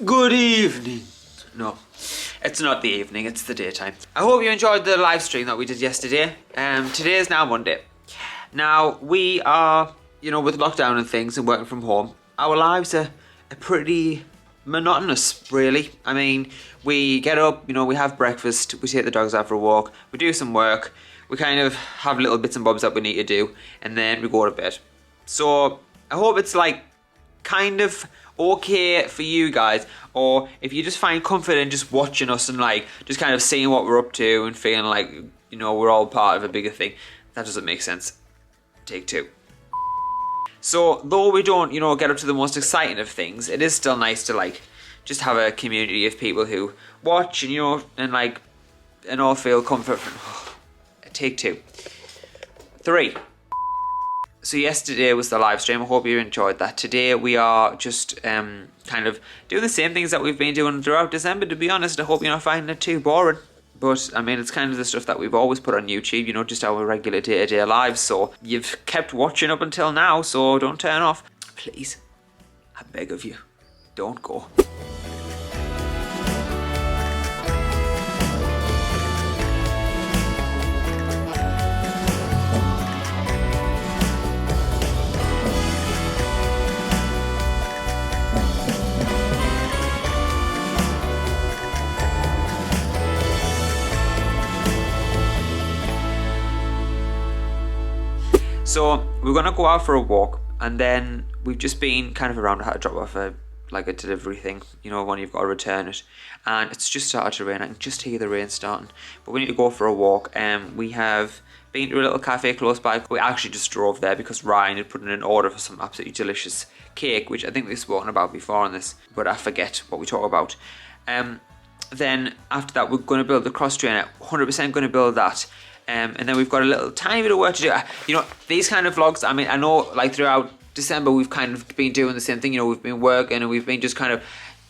Good evening. No, it's not the evening, it's the daytime. I hope you enjoyed the live stream that we did yesterday. Today is now Monday. Now, we are, you know, with lockdown and things and working from home, our lives are pretty monotonous, really. I mean, we get up, you know, we have breakfast, we take the dogs out for a walk, we do some work, we kind of have little bits and bobs that we need to do, and then we go to bed. So, I hope it's like, kind of okay for you guys, or if you just find comfort in just watching us and like just kind of seeing what we're up to and feeling like, you know, we're all part of a bigger thing. That doesn't make sense. Take two. So though we don't, you know, get up to the most exciting of things, it is still nice to like just have a community of people who watch and, you know, and like and all feel comfort from. Take two. Three. So yesterday was the live stream. I hope you enjoyed that. Today we are just kind of doing the same things that we've been doing throughout December, to be honest. I hope you're not finding it too boring. But, I mean, it's kind of the stuff that we've always put on YouTube, you know, just our regular day-to-day lives. So you've kept watching up until now, so don't turn off. Please, I beg of you, don't go. So we're gonna go out for a walk, and then we've just been kind of around how to drop off a delivery thing, you know, when you've got to return it, and it's just started to rain. I can just hear the rain starting, but we need to go for a walk. We have been to a little cafe close by. We actually just drove there because Ryan had put in an order for some absolutely delicious cake, which I think we've spoken about before on this, but I forget what we talk about. Then after that, we're going to build the cross trainer. 100% going to build that. And then we've got a little tiny bit of work to do. You know, these kind of vlogs, I mean, I know like throughout December we've kind of been doing the same thing. You know, we've been working and we've been just kind of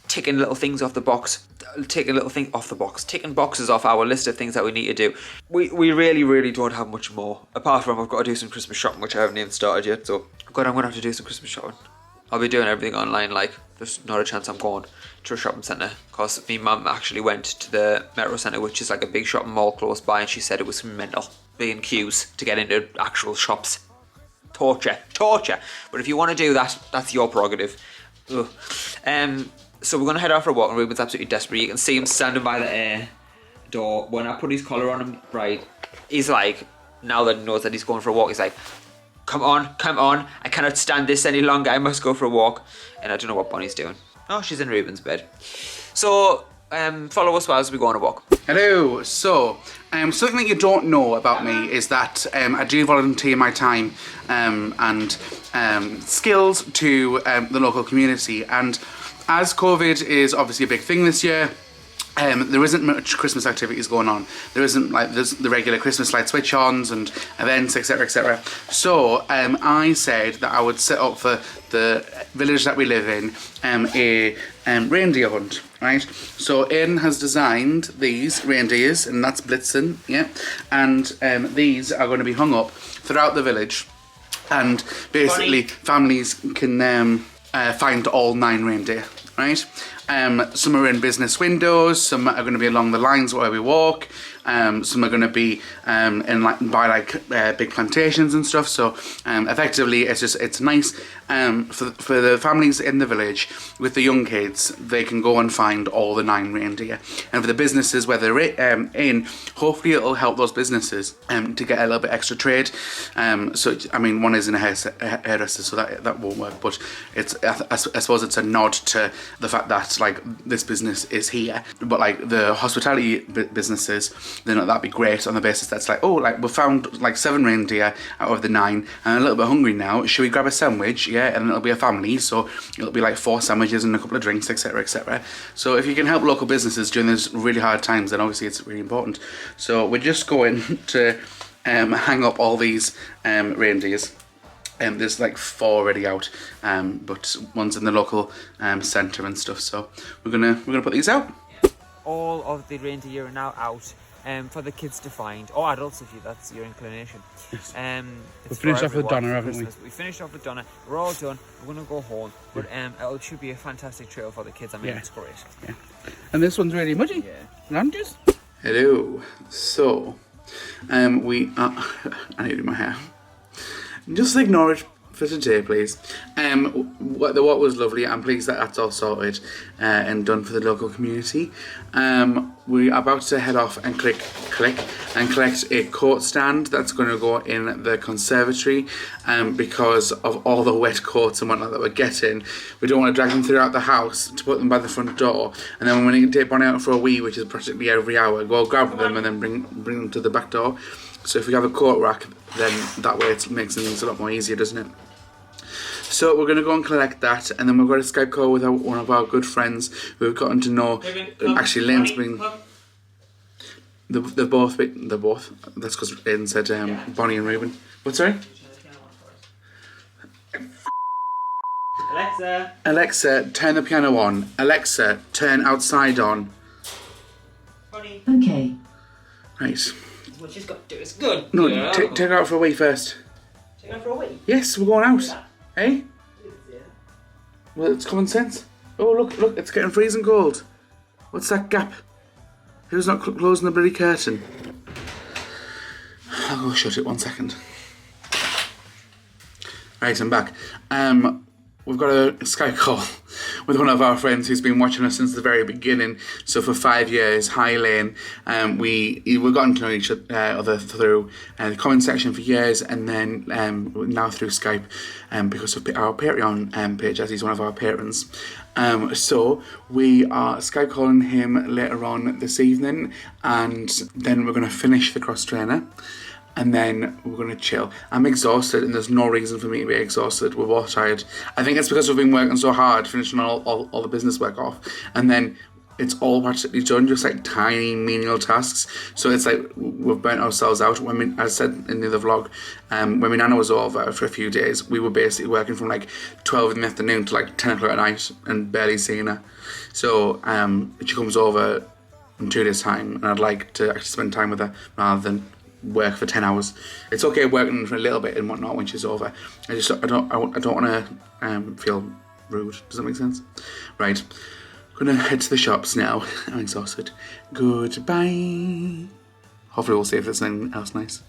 ticking little things off the box, ticking boxes off our list of things that we need to do. We really don't have much more, apart from I've got to do some Christmas shopping, which I haven't even started yet. So, God, I'm going to have to do some Christmas shopping. I'll be doing everything online, like, there's not a chance I'm going to a shopping centre, because my mum actually went to the Metro Centre, which is like a big shopping mall close by, and she said it was mental, being queues to get into actual shops. Torture. But if you want to do that, that's your prerogative. Ugh. So we're going to head out for a walk, and Ruben's absolutely desperate. You can see him standing by the door. When I put his collar on him, right, he's like, now that he knows that he's going for a walk, he's like, come on, I cannot stand this any longer, I must go for a walk. And I don't know what Bonnie's doing. Oh, she's in Ruben's bed. So, follow us as we go on a walk. Hello, so, something that you don't know about me is that I do volunteer my time and skills to the local community. And as COVID is obviously a big thing this year, there isn't much Christmas activities going on. There isn't like there's the regular Christmas light switch-ons and events, etc, etc. So I said that I would set up for the village that we live in a reindeer hunt, right? So Aiden has designed these reindeers, and that's Blitzen, yeah. And these are going to be hung up throughout the village, and basically families can find all 9 reindeer, right? Some are in business windows, some are going to be along the lines where we walk, some are going to be by big plantations and stuff. So effectively it's nice for the families in the village with the young kids. They can go and find all the 9 reindeer, and for the businesses where they're in, hopefully it'll help those businesses to get a little bit extra trade. So I mean, one is in a hairdresser, so that won't work, but it's I suppose it's a nod to the fact that like this business is here. But like the hospitality businesses, then that'd be great on the basis that's like, oh, like we found like 7 reindeer out of the 9 and a little bit hungry now, should we grab a sandwich? Yeah, and it'll be a family, so it'll be like 4 sandwiches and a couple of drinks, etc, etc. So if you can help local businesses during these really hard times, then obviously it's really important. So we're just going to hang up all these reindeers. There's like 4 already out, but one's in the local centre and stuff. So we're gonna put these out. All of the reindeer are now out. for the kids to find, or adults if that's your inclination. We finished off with Donna, haven't we? We finished off with Donna. We're all done. We're gonna go home, but it should be a fantastic trail for the kids. I mean, it's great. Yeah. And this one's really muddy. Yeah. Oranges. Hello. So, we are. I need to do my hair. Just ignore it for today, please. What was lovely. I'm pleased that that's all sorted and done for the local community. We are about to head off and collect a coat stand that's going to go in the conservatory. Because of all the wet coats and whatnot that we're getting, we don't want to drag them throughout the house to put them by the front door. And then when we take Bonnie out for a wee, which is practically every hour, go grab them and then bring them to the back door. So if we have a coat rack, then that way it makes things a lot more easier, doesn't it? So we're going to go and collect that, and then we've got a Skype call with one of our good friends who we've gotten to know. Actually, Lane's been... They're both, that's because Aiden said Bonnie and Reuben. What, sorry? Alexa, turn the piano on. Alexa, turn outside on. Bonnie. Okay. Right. What she's got to do is good. No, take her out for a wee first. Take her for a wee? Yes, we're going out. Hey? Yeah. Well, it's common sense. Oh, look, it's getting freezing cold. What's that gap? Who's not closing the bloody curtain? I'll go shut it 1 second. Right, I'm back. We've got a Skype call with one of our friends who's been watching us since the very beginning. So for 5 years, hi Lane. We've gotten to know each other through the comment section for years, and then now through Skype because of our Patreon page, as he's one of our patrons. So we are Skype calling him later on this evening, and then we're going to finish the cross trainer. And then we're going to chill. I'm exhausted, and there's no reason for me to be exhausted. We're both tired. I think it's because we've been working so hard, finishing all the business work off. And then it's all practically done, just like tiny menial tasks. So it's like we've burnt ourselves out. As I said in the other vlog, when my nana was over for a few days, we were basically working from like 12 in the afternoon to like 10 o'clock at night and barely seeing her. So she comes over in 2 days' time, and I'd like to actually spend time with her rather than work for 10 hours. It's okay working for a little bit and whatnot when she's over. I don't want to feel rude. Does that make sense? Right, I'm gonna head to the shops now. I'm exhausted. Goodbye. Hopefully we'll see if there's anything else nice.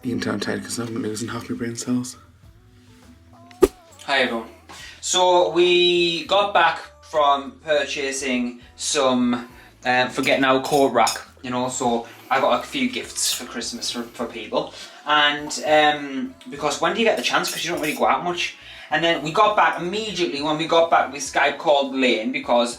You can tell I'm tired because I'm losing half my brain cells. Hi everyone. So we got back from purchasing some for getting our coat rack, you know, so I got a few gifts for Christmas for people, and because when do you get the chance, because you don't really go out much. And then we got back immediately. When we got back, we Skype called Lane because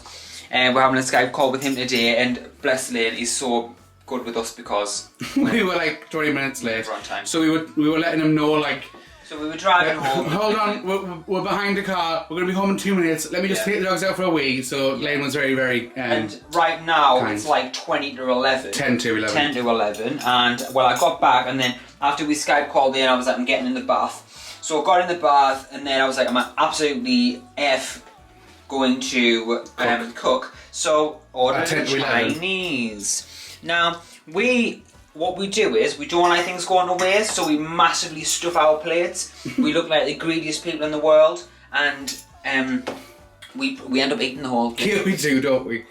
we're having a Skype call with him today, and bless Lane, he's so good with us because we were like 20 minutes late, on time. So we were letting him know, like, so we were driving home. Hold on, we're behind the car. We're going to be home in 2 minutes. Let me just take the dogs out for a wee. So Lane was very, very and right now kind. It's like 20 to 11. 10 to 11. 10 to 11. And well, I got back, and then after we Skype called in, I was like, I'm getting in the bath. So I got in the bath, and then I was like, I'm absolutely going to cook. So ordered Chinese. Now what we do is, we don't want things going to waste, so we massively stuff our plates. We look like the greediest people in the world, and we end up eating the whole plate. Yeah, we do, don't we?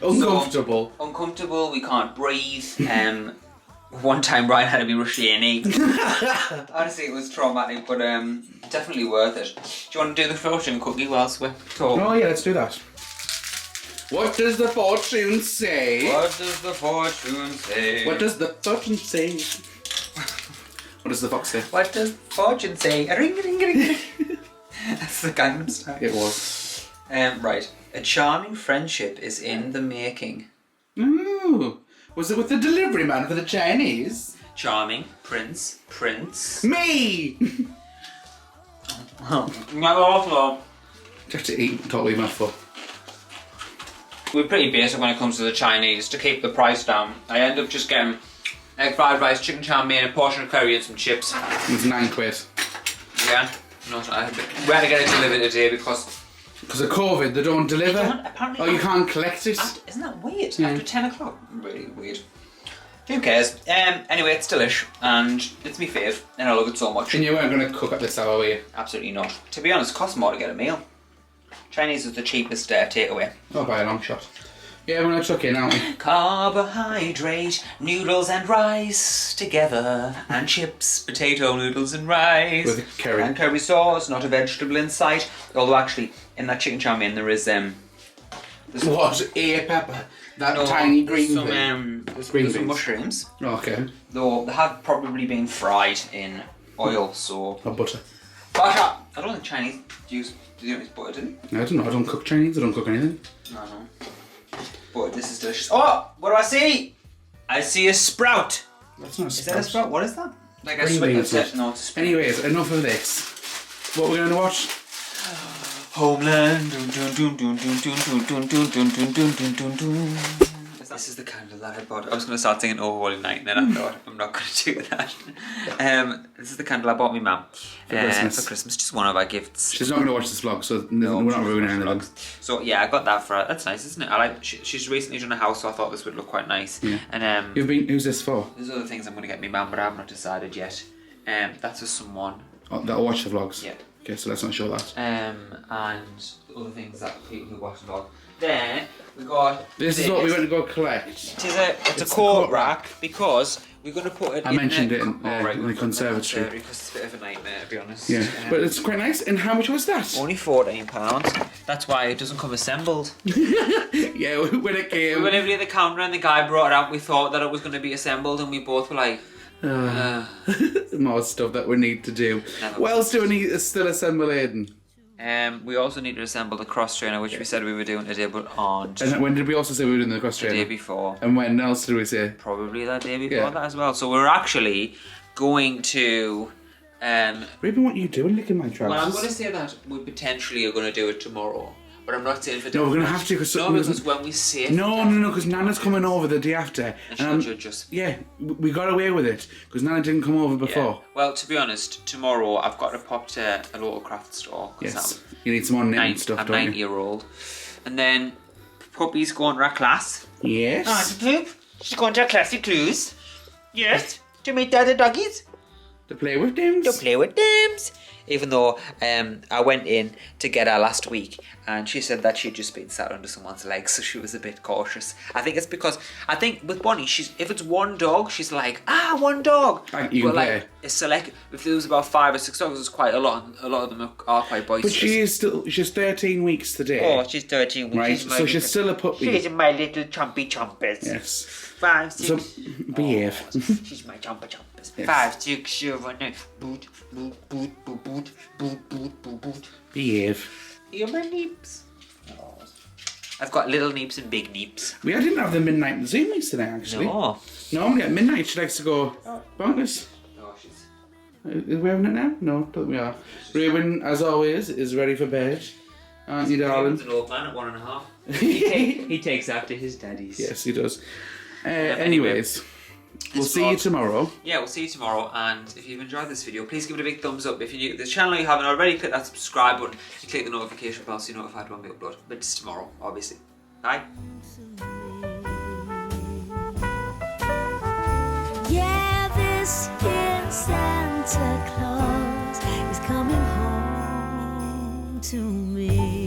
Uncomfortable. So, uncomfortable, we can't breathe. One time Ryan had to be rushed A&E. Honestly, it was traumatic, but definitely worth it. Do you want to do the fortune cookie whilst we're talking? Oh yeah, let's do that. What does the fortune say? What does the fortune say? What does the fortune say? What does the fox say? What does fortune say? Ring, ring, ring, ring. That's the Gangnam Style. It was. Right. A charming friendship is in the making. Ooh. Was it with the delivery man for the Chinese? Charming. Prince. Me! Not awful. You have to eat totally enough for. We're pretty basic when it comes to the Chinese. To keep the price down, I end up just getting egg fried rice, chicken chow mein, a portion of curry and some chips. It was £9. Yeah. No, we had to get it delivered today because Because of COVID, they don't deliver. Apparently or you can't collect it. Isn't that weird? Yeah. After 10 o'clock? Really weird. Who cares? Anyway, it's delish, and it's me fave, and I love it so much. And you weren't going to cook at this hour, were you? Absolutely not. To be honest, it costs more to get a meal. Chinese is the cheapest takeaway. Oh, by a long shot. Yeah, we're going to chuck in, aren't we? Carbohydrate, noodles and rice together, and chips, potato, noodles and rice. With curry. And curry sauce, not a vegetable in sight. Although actually, in that chicken chow mein there is What? A pepper? That tiny green thing? There's some mushrooms. Okay. Though they have probably been fried in oil, so... Or butter. Butter! I don't think Chinese use butter, do they? I don't know, I don't cook Chinese, I don't cook anything. No. But this is delicious. Oh! What do I see? I see a sprout! That's not a sprout. Is that a sprout? What is that? Like a Green beans. No, it's a sprout. Anyways, enough of this. What we're going to watch? Homeland. This is the candle that I bought. I was going to start singing Oh Holy Night, and then I thought I'm not going to do that. This is the candle I bought my mum for Christmas. Just one of our gifts. She's not going to watch this vlog, so we're not ruining anything. So yeah, I got that for her. That's nice, isn't it? I like. She's recently done a house, so I thought this would look quite nice. Yeah. And who's this for? There's other things I'm going to get my mum, but I have not decided yet. That's for someone. Oh, that'll watch the vlogs. Yeah. Okay, so let's not show that. And other things that people who watch the vlog. Then we got this is what we went to go collect. It's a coat rack because we're going to put it. I mentioned it in the conservatory because it's a bit of a nightmare, to be honest. Yeah, but it's quite nice. And how much was that? Only £14. That's why it doesn't come assembled. Yeah, when it came. We were literally at the counter and the guy brought it out. We thought that it was going to be assembled, and we both were like, more stuff that we need to do. What else do we need to still assemble, Aiden? We also need to assemble the cross trainer, which we said we were doing today, but on. And when did we also say we were doing the cross trainer? The day before. And when else did we say? Probably that day before that as well. So we're actually going to. Ruben, what are you doing licking my trousers? Well, I'm going to say that we potentially are going to do it tomorrow. But I'm not saying for No, we're going to have to because when we say it. No, because Nana's coming over the day after. And she'll judge us. Yeah, we got away with it because Nana didn't come over before. Yeah. Well, to be honest, tomorrow I've got to pop to a local craft store. Yes, you need some more knitting stuff, I'm don't you? 9-year-old. And then Puppy's going to our class. Yes. Oh, Poop. She's going to our classy clues. Yes. To meet the other doggies. To play with them. To play with them. Even though I went in to get her last week and she said that she'd just been sat under someone's legs, so she was a bit cautious. I think it's because, with Bonnie, if it's one dog, she's like, one dog. You can play. It's select, if there was about 5 or 6 dogs, it's quite a lot. A lot of them are quite boisterous. But she's 13 weeks today. Oh, she's 13 weeks. Right, so she's still a puppy. She's my little chompy chompers. Yes. 5, 6. So, behave. She's my chomper chompers. Yes. 5, 6, 7, 8. Boot, boot, boot, boot, boot, boot, boot, boot, boot. Behave. You're my neeps. Oh. I've got little neeps and big neeps. I didn't have the midnight Zoomies today, actually. No. Normally at midnight she likes to go bonkers. No, she's... Is we having it now? No, don't we are. Ruben, as always, is ready for bed. Aren't you, darling? He's an old man at 1.5. He takes after his daddies. Yes, he does. Anyways, we'll see you tomorrow. Yeah, we'll see you tomorrow. And if you've enjoyed this video, please give it a big thumbs up. If you're new to this channel and you haven't already, click that subscribe button and click the notification bell so you're notified when we upload. But it's tomorrow, obviously. Bye. Yeah, this year Santa Claus is coming home to me.